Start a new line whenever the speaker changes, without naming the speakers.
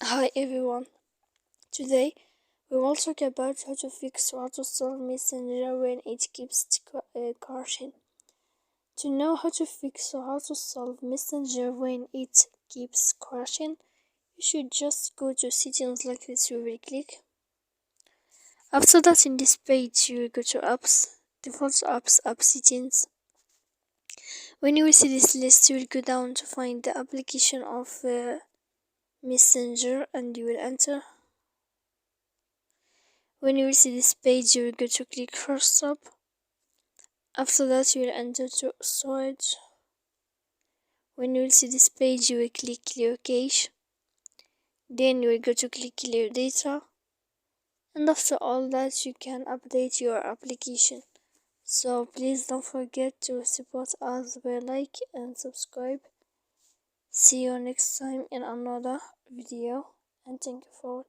Hi everyone. Today we will talk about how to fix or how to solve Messenger when it keeps crashing. To know how to fix or how to solve Messenger when it keeps crashing, you should just go to settings like this. You will click. After that, in this page, you will go to apps, default apps, app settings. When you will see this list, you will go down to find the application of Messenger and you will enter. When you will see this page, you will go to click first stop. After that, you will enter to storage. When you will see this page, you will click clear cache. Then you will go to click clear data. And after all that, you can update your application. So please don't forget to support us by like and subscribe. See you next time in another video and thank you for